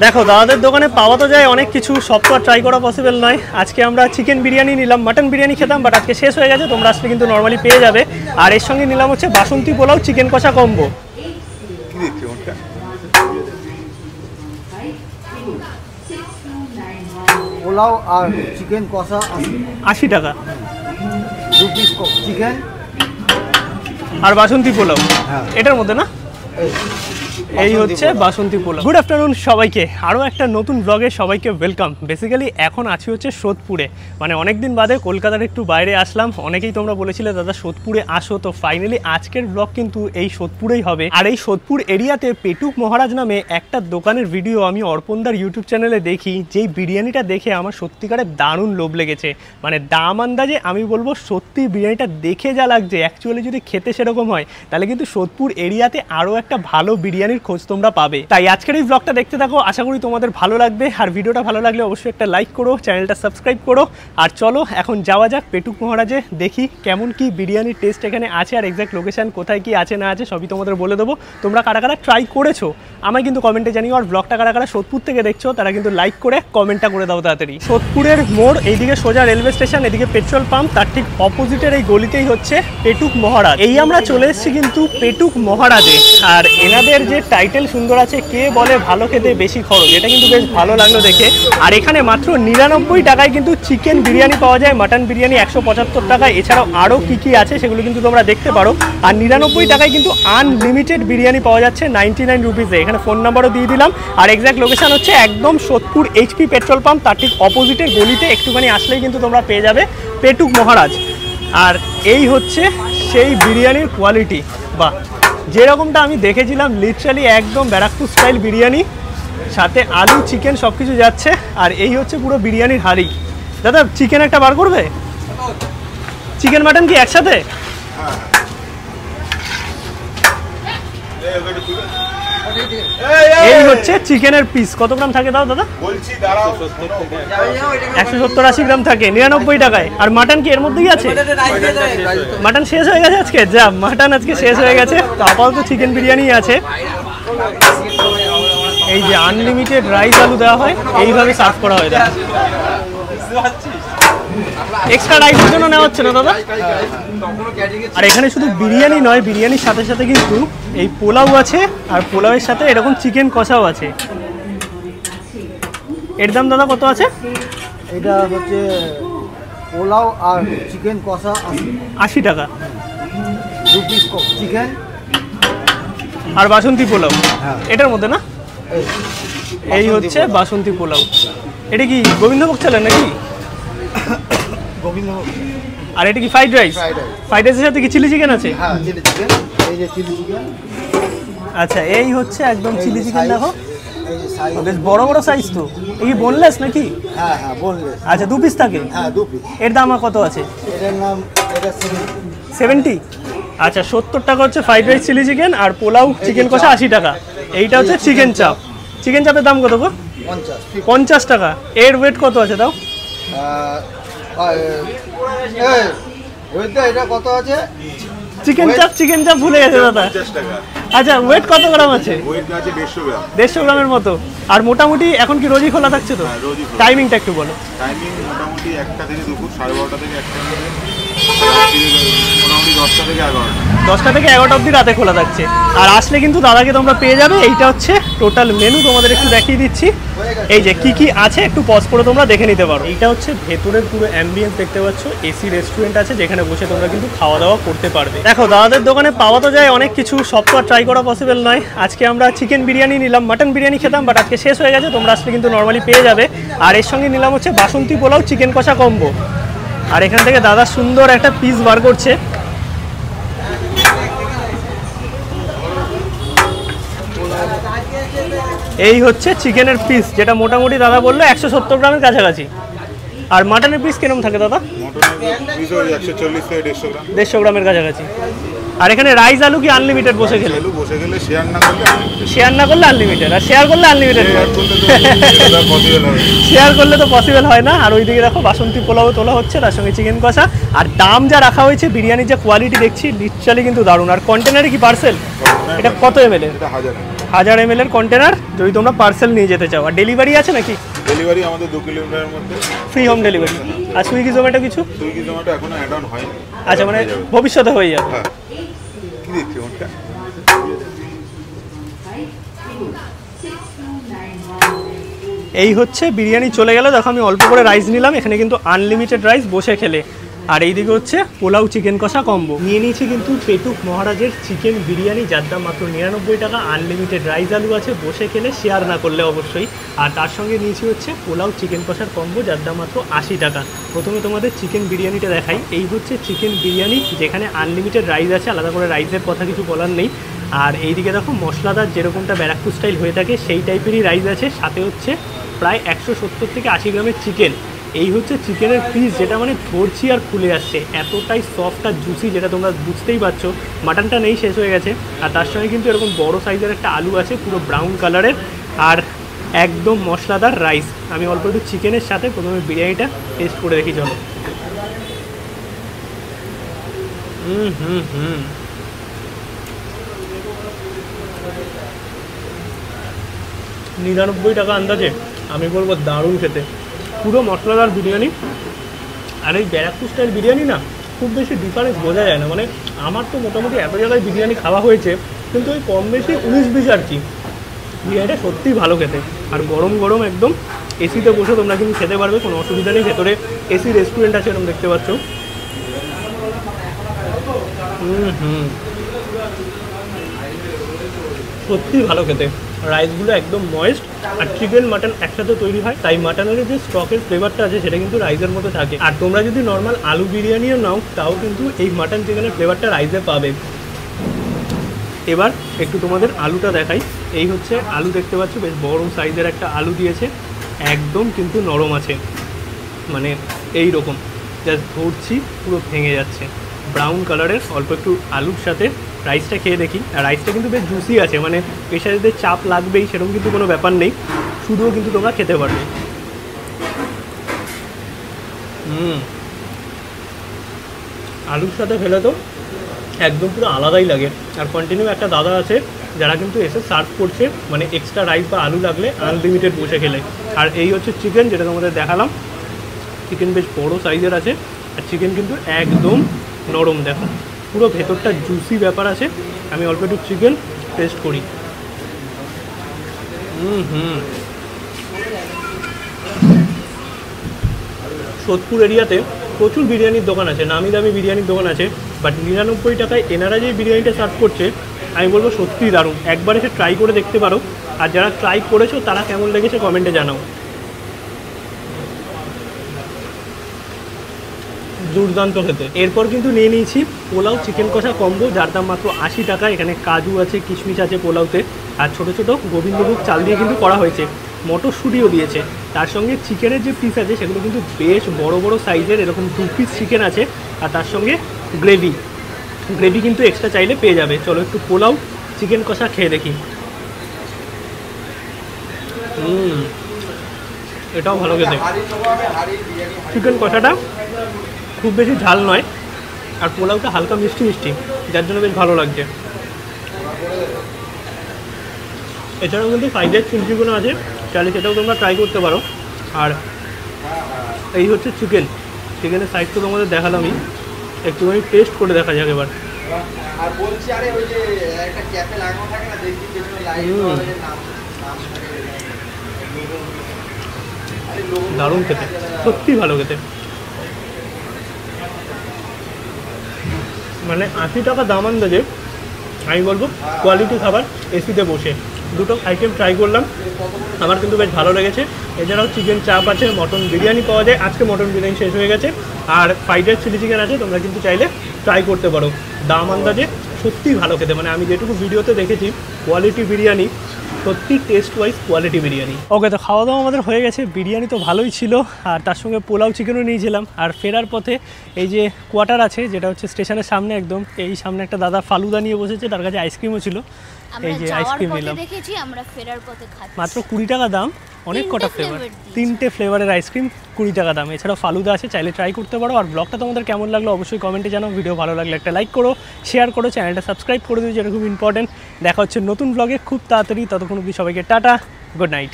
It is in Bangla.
দেখো দাদাদের দোকানে পাওয়া তো যায় অনেক কিছু, সব তো আর ট্রাই করা পসিবল নয়। আজকে আমরা চিকেন বিরিয়ানি নিলাম, মাটন বিরিয়ানি খেতাম বাট আজকে শেষ হয়ে গেছে, তোমরা আসলে কিন্তু নর্মালি পেয়ে যাবে। আর এর সঙ্গে নিলাম হচ্ছে বাসন্তী পোলাও চিকেন কষা কম্বো। পোলাও আর চিকেন কষা 80 টাকা, 2 পিস চিকেন আর বাসন্তী পোলাও এটার মধ্যে না, এই হচ্ছে বাসন্তী পোলাও। গুড আফটারনুন সবাইকে, আরও একটা নতুন ব্লগে সবাইকে ওয়েলকাম। বেসিক্যালি এখন আছি হচ্ছে সোদপুরে, মানে অনেকদিন বাদে কলকাতার একটু বাইরে আসলাম। অনেকেই তোমরা বলেছিলে দাদা সোদপুরে আসো, তো ফাইনালি আজকের ব্লগ কিন্তু এই সোদপুরেই হবে। আর এই সোদপুর এরিয়াতে পেটুক মহারাজ নামে একটা দোকানের ভিডিও আমি অর্পণদার ইউটিউব চ্যানেলে দেখি, যেই বিরিয়ানিটা দেখে আমার সত্যিকারের দারুণ লোভ লেগেছে। মানে দাম আন্দাজে আমি বলবো সত্যি বিরিয়ানিটা দেখে যা লাগছে, অ্যাকচুয়ালি যদি খেতে সেরকম হয় তাহলে কিন্তু সোদপুর এরিয়াতে আরও একটা ভালো বিরিয়ানির খোঁজ তোমরা পাবে। তাই আজকের এই ব্লগটা দেখতে থাকো, আশা করি তোমাদের ভালো লাগবে। আর ভিডিওটা ভালো লাগলে অবশ্যই একটা লাইক করো, চ্যানেলটা সাবস্ক্রাইব করো। আর চলো এখন যাওয়া যাক পেটুক মহারাজে, দেখি কেমন কি বিরিয়ানির টেস্ট এখানে আছে, আর এক্স্যাক্ট লোকেশন কোথায় কি আছে না আছে সবই তোমাদের বলে দেবো। তোমরা কারা কারা ট্রাই করেছো আমায় কিন্তু কমেন্টে জানিও। আর ব্লগটা কারা কারা সোদপুর থেকে দেখছো তারা কিন্তু লাইক করে কমেন্টটা করে দাও তাড়াতাড়ি। সোদপুরের মোড়, এইদিকে সোজা রেলওয়ে স্টেশন, এদিকে পেট্রোল পাম্প, তার ঠিক অপোজিটের এই গলিতেই হচ্ছে পেটুক মহারাজ। এই আমরা চলে এসেছি কিন্তু পেটুক মহারাজে। আর এনাদের যে টাইটেল সুন্দর আছে, কে বলে ভালো খেতে বেশি খরচ, এটা কিন্তু বেশ ভালো লাগলো দেখে। আর এখানে মাত্র 99 টাকায় কিন্তু চিকেন বিরিয়ানি পাওয়া যায়, মাটন বিরিয়ানি 175 টাকা, এছাড়াও আরও কী কী আছে সেগুলো কিন্তু তোমরা দেখতে পারো। আর 99 টাকায় কিন্তু আনলিমিটেড বিরিয়ানি পাওয়া যাচ্ছে 99 রুপিসে। এখানে ফোন নাম্বারও দিয়ে দিলাম। আর এক্স্যাক্ট লোকেশন হচ্ছে একদম সোদপুর এইচপি পেট্রোল পাম্প, তার ঠিক অপোজিটের গলিতে একটুখানি আসলেই কিন্তু তোমরা পেয়ে যাবে পেটুক মহারাজ। আর এই হচ্ছে সেই বিরিয়ানির কোয়ালিটি, বাহ, যেরকমটা আমি দেখেছিলাম লিটারালি একদম ব্যারাকপুর স্টাইল বিরিয়ানি, সাথে আলু চিকেন সব কিছু যাচ্ছে। আর এই হচ্ছে পুরো বিরিয়ানির হাঁড়ি। দাদা চিকেন একটা বার করবে, চিকেন মাটন কি একসাথে? এই হচ্ছে চিকেনের পিস, কত গ্রাম থাকে দাও দাদা? 170-80 গ্রাম থাকে 99 টাকায়। আর মাটন কি এর মধ্যেই আছে? মাটন শেষ হয়ে গেছে আজকে, যা মাটন আজকে শেষ হয়ে গেছে, তো আপাতত চিকেন বিরিয়ানি আছে। এই যে আনলিমিটেড রাইস আলু দেওয়া হয়, এইভাবে সার্ভ করা হয়। দাদা এক্সট্রা রাইসের জন্য নেওয়া হচ্ছে না দাদা? আর এখানে শুধু বিরিয়ানি নয়, বিরিয়ানির সাথে সাথে কিন্তু এই পোলাও আছে, আর পোলাওয়ের সাথে এরকম চিকেন কষাও আছে। এর দাম দাদা কত আছে? এটা হচ্ছে পোলাও আর চিকেন কষা 80 টাকা, 2 পিস চিকেন আর বাসন্তী পোলাও এটার মধ্যে না, এই হচ্ছে বাসন্তী পোলাও। এটা কি গোবিন্দভোগ চালের নাকি? আর এটা কি ফ্রাইড রাইস? ফ্রাইড রাইসের সাথে কি চিলি চিকেন আছে? হ্যাঁ চিলি চিকেন, এই যে চিলি চিকেন। আচ্ছা এই হচ্ছে একদম চিলি চিকেন, দেখো বেশ বড় বড় সাইজ। তো এই বোনলেস নাকি? হ্যাঁ হ্যাঁ বোনলেস। আচ্ছা 2 পিস থাকে? হ্যাঁ 2 পিস। এর দাম কত আছে? এটার নাম এটা 70। আচ্ছা 70 টাকা হচ্ছে ফ্রাইড রাইস চিলি চিকেন, আর পোলাও চিকেন কষা 80 টাকা। এইটা হচ্ছে চিকেন চাপ। চিকেন চাপের দাম কত গো? 50 টাকা। এর ওয়েট কত আছে দাও? এটা কত আছে? চিকেন চাপ ভুলে গেছে দাদা। আচ্ছা ওয়েট কত গ্রাম আছে? 150 গ্রামের মতো। আর মোটামুটি এখন কি রোজই খোলা থাকছে তো? টাইমিংটা একটু বলো। টাইমিং মোটামুটি 1টা থেকে দুপুর 12:30 থেকে 1টা, মোটামুটি 10টা থেকে 11টা। 10টা থেকে 11টা অবধি রাতে খোলা থাকছে। আর আসলে কিন্তু দাদাকে তোমরা পেয়ে যাবে। এইটা হচ্ছে টোটাল মেনু, তোমাদের একটু দেখিয়ে দিচ্ছি। এই যে কি কি আছে একটু পজ করে তোমরা দেখে নিতে পারো। এইটা হচ্ছে ভেতরের পুরো অ্যাম্বিয়েন্স, দেখতে পাচ্ছ এসি রেস্টুরেন্ট আছে যেখানে বসে তোমরা কিন্তু খাওয়া দাওয়া করতে পারবে। দেখো দাদাদের দোকানে পাওয়া তো যায় অনেক কিছু, সব তো আর ট্রাই করা পসিবল নয়। আজকে আমরা চিকেন বিরিয়ানি নিলাম, মাটন বিরিয়ানি খেতাম বাট আজকে শেষ হয়ে গেছে, তোমরা আসলে কিন্তু নর্মালি পেয়ে যাবে। আর এর সঙ্গে নিলাম হচ্ছে বাসন্তী পোলাও চিকেন কষা কম্বো। আর এখান থেকে দাদা সুন্দর একটা পিস বার করছে। এই হচ্ছে চিকেনের পিস, যেটা মোটামুটি দাদা বললো 170 গ্রামের কাছাকাছি। আর মাটনের পিস কিরকম থাকে দাদা? মটনের 150 গ্রামের কাছাকাছি। আর এখানে রাইস আলু কি আনলিমিটেড বসে খেলে? শেয়ার না করলে আনলিমিটেড, আর শেয়ার করলে আনলিমিটেড। শেয়ার করলে তো পসিবল হয় না। আর ওইদিকে দেখো বাসন্তী পোলাও তোলা হচ্ছে, তার সঙ্গে চিকেন কষা। আর দাম যা রাখা হয়েছে, বিরিয়ানির যা কোয়ালিটি দেখছি লিটারালি কিন্তু দারুণ। আর কন্টেনারে কি পার্সেল? এটা কত ml এর? 1000 ml এর কন্টেনার যদি তোমরা পার্সেল নিয়ে যেতে চাও। আর ডেলিভারি আছে নাকি? ডেলিভারি আমাদের 2 কিলোমিটারের মধ্যে ফ্রি হোম ডেলিভারি। আর সুইগি জোম্যাটো কিছু? সুইগি জোম্যাটো এখনো অ্যাড অন হয়নি। আচ্ছা, মানে ভবিষ্যতে হয়ে যাবে। হ্যাঁ, কি দেখছি ওটা? এই হচ্ছে বিরিয়ানি চলে গেল। দেখো আমি অল্প করে রাইস নিলাম, এখানে কিন্তু আনলিমিটেড রাইস বসে খেলে। আর এইদিকে হচ্ছে পোলাও চিকেন কষা কম্বো নিয়ে নিয়েছি কিন্তু পেটুক মহারাজের চিকেন বিরিয়ানি, যার দাম মাত্র 99 টাকা। আনলিমিটেড রাইস আলু আছে, বসে খেলে শেয়ার না করলে অবশ্যই। আর তার সঙ্গে নিয়েছি হচ্ছে পোলাও চিকেন কষার কম্বো, যার দাম মাত্র 80 টাকা। প্রথমে তোমাদের চিকেন বিরিয়ানিটা দেখাই। এই হচ্ছে চিকেন বিরিয়ানি, যেখানে আনলিমিটেড রাইস আছে, আলাদা করে রাইসের কথা কিছু বলার নেই। আর এইদিকে দেখো মশলাদার যেরকমটা ব্যারাকপুর স্টাইল হয়ে থাকে সেই টাইপেরই রাইস আছে, সাথে হচ্ছে প্রায় 170 থেকে 80 গ্রামের চিকেন। এই হচ্ছে চিকেনের পিস, যেটা মানে ধরছি আর খুলে আসছে, এতটাই সফট আর জুসি, যেটা তোমরা বুঝতেই পারছো। মাটনটা নেই, শেষ হয়ে গেছে। আর তার সঙ্গে কিন্তু এরকম বড় সাইজের একটা আলু আছে, পুরো ব্রাউন কালারের, আর একদম মশলাদার রাইস। আমি অল্প একটু চিকেনের সাথে প্রথমে বিরিয়ানিটা টেস্ট করে দেখি, চলো। হুম 99 টাকা আন্দাজে, আমি বলবো দারুণ খেতে, পুরো মশলাদার বিরিয়ানি। আর এই ব্যারাকপুর স্টাইল বিরিয়ানি না, খুব বেশি ডিফারেন্স বোঝা যায় না। মানে আমার তো মোটামুটি এত জায়গায় বিরিয়ানি খাওয়া হয়েছে, কিন্তু ওই কম বেশি 19-20 আর কি। বিরিয়ানিটা সত্যিই ভালো খেতে, আর গরম গরম একদম এসিতে বসে তোমরা কিন্তু খেতে পারবে, কোনো অসুবিধা নেই। ভেতরে এসি রেস্টুরেন্ট আছে, এরকম দেখতে পাচ্ছ। সত্যি ভালো খেতে, রাইসগুলো একদম ময়েস্ট। আর চিকেন মাটন একসাথে তৈরি হয়, তাই মাটনের যে স্টকের ফ্লেভারটা আছে সেটা কিন্তু রাইসের মধ্যে থাকে। আর তোমরা যদি নর্মাল আলু বিরিয়ানিও নাও, তাও কিন্তু এই মাটন চিকেনের ফ্লেভারটা রাইসে পাবে। এবার একটু তোমাদের আলুটা দেখাই। এই হচ্ছে আলু, দেখতে পাচ্ছ বেশ বড় সাইজের একটা আলু দিয়েছে, একদম কিন্তু নরম আছে, মানে এই রকম জাস্ট ধরছি পুরো ভেঙে যাচ্ছে, ব্রাউন কালারের। অল্প একটু আলুর সাথে রাইসটা খেয়ে দেখি। আর রাইসটা কিন্তু বেশ জুসি আছে, মানে প্রেশারিতে চাপ লাগবেই সেরকম কিন্তু কোনো ব্যাপার নেই, শুধুও কিন্তু তোমরা খেতে পারবে। আলুর সাথে খেলে তো একদম পুরো আলাদাই লাগে। আর কন্টিনিউ একটা দাদা আছে যারা কিন্তু এসে সার্ভ করছে, মানে এক্সট্রা রাইস বা আলু লাগলে আনলিমিটেড বসে খেলে। আর এই হচ্ছে চিকেন, যেটা তোমাদের দেখালাম। চিকেন বেশ বড় সাইজের আছে, আর চিকেন কিন্তু একদম নরম, দেখো পুরো ভেতরটা জুসি ব্যাপার আছে। আমি অল্প একটু চিকেন টেস্ট করি। সোদপুর এরিয়াতে প্রচুর বিরিয়ানির দোকান আছে, নামি দামি বিরিয়ানির দোকান আছে, বাট 99 টাকায় এনারা যে বিরিয়ানিটা সার্ভ করছে, আমি বলবো সত্যিই দারুণ। একবার এসে ট্রাই করে দেখতে পারো। আর যারা ট্রাই করেছো তারা কেমন লেগেছে কমেন্টে জানাও। দুর্দান্ত খেতে। এরপর কিন্তু নিয়ে নিয়েছি পোলাও চিকেন কষা কম্বো, যার দাম মাত্র 80 টাকা। এখানে কাজু আছে, কিশমিশ আছে পোলাওতে, আর ছোটো ছোটো গোবিন্দভোগ চাল দিয়ে কিন্তু করা হয়েছে, মটরশুঁটিও দিয়েছে। তার সঙ্গে চিকেনের যে পিস আছে সেগুলো কিন্তু বেশ বড় বড় সাইজের, এরকম 2 পিস চিকেন আছে। আর তার সঙ্গে গ্রেভি কিন্তু এক্সট্রা চাইলে পেয়ে যাবে। চলো একটু পোলাও চিকেন কষা খেয়ে দেখি। এটাও ভালো খেতে। চিকেন কষাটা খুব বেশি ঝাল নয়, আর পোলাওটা হালকা মিষ্টি মিষ্টি, যার জন্য বেশ ভালো লাগছে। এছাড়াও কিন্তু ফ্রাইড চিংড়িগুলো আছে, চাইলে সেটাও তোমরা ট্রাই করতে পারো। আর এই হচ্ছে চিকেনের সাইজ তো তোমাদের দেখালামই, একটুখানি টেস্ট করে দেখা যাক এবার। দারুণ খেতে, সত্যি ভালো খেতে। মানে 80 টাকা দাম আন্দাজে, আমি বলবো কোয়ালিটি খাবার, এসিতে বসে। দুটো আইটেম ট্রাই করলাম, আমার কিন্তু বেশ ভালো লেগেছে। এছাড়াও চিকেন চাপ আছে, মটন বিরিয়ানি পাওয়া যায়, আজকে মটন বিরিয়ানি শেষ হয়ে গেছে। আর ফ্রাইড রাইস চিলি চিকেন আছে, তোমরা কিন্তু চাইলে ট্রাই করতে পারো। দাম আন্দাজে সত্যিই ভালো খেতে, মানে আমি যেটুকু ভিডিওতে দেখেছি কোয়ালিটি বিরিয়ানি, সত্যি টেস্ট ওয়াইজ কোয়ালিটি বিরিয়ানি। ওকে, তো খাওয়া দাওয়া আমাদের হয়ে গেছে। বিরিয়ানি তো ভালোই ছিল, আর তার সঙ্গে পোলাও চিকেনও নিয়েছিলাম। আর ফেরার পথে এই যে কোয়ার্টার আছে, যেটা হচ্ছে স্টেশনের সামনে, একদম এই সামনে একটা দাদা ফালুদা নিয়ে বসেছে, তার কাছে আইসক্রিমও ছিল। এই যে আইসক্রিম নিলাম, দেখেছি আমরা ফেরার পথে খাচ্ছি, মাত্র 20 টাকা দাম। অনেক কটা ফ্লেভার, 3টে ফ্লেভারের আইসক্রিম 20 টাকা দাম। এছাড়াও ফালুদা আছে, চাইলে ট্রাই করতে পারো। আর ব্লগটা তোমাদের কেমন লাগলো অবশ্যই কমেন্টে জানাও। ভিডিও ভালো লাগলে একটা লাইক করো, শেয়ার করো, চ্যানেলটা সাবস্ক্রাইব করে দিও, যেটা খুব ইম্পর্টেন্ট। দেখা হচ্ছে নতুন ব্লগে খুব তাড়াতাড়ি। ততক্ষণ অবধি সবাইকে টাটা, গুড নাইট।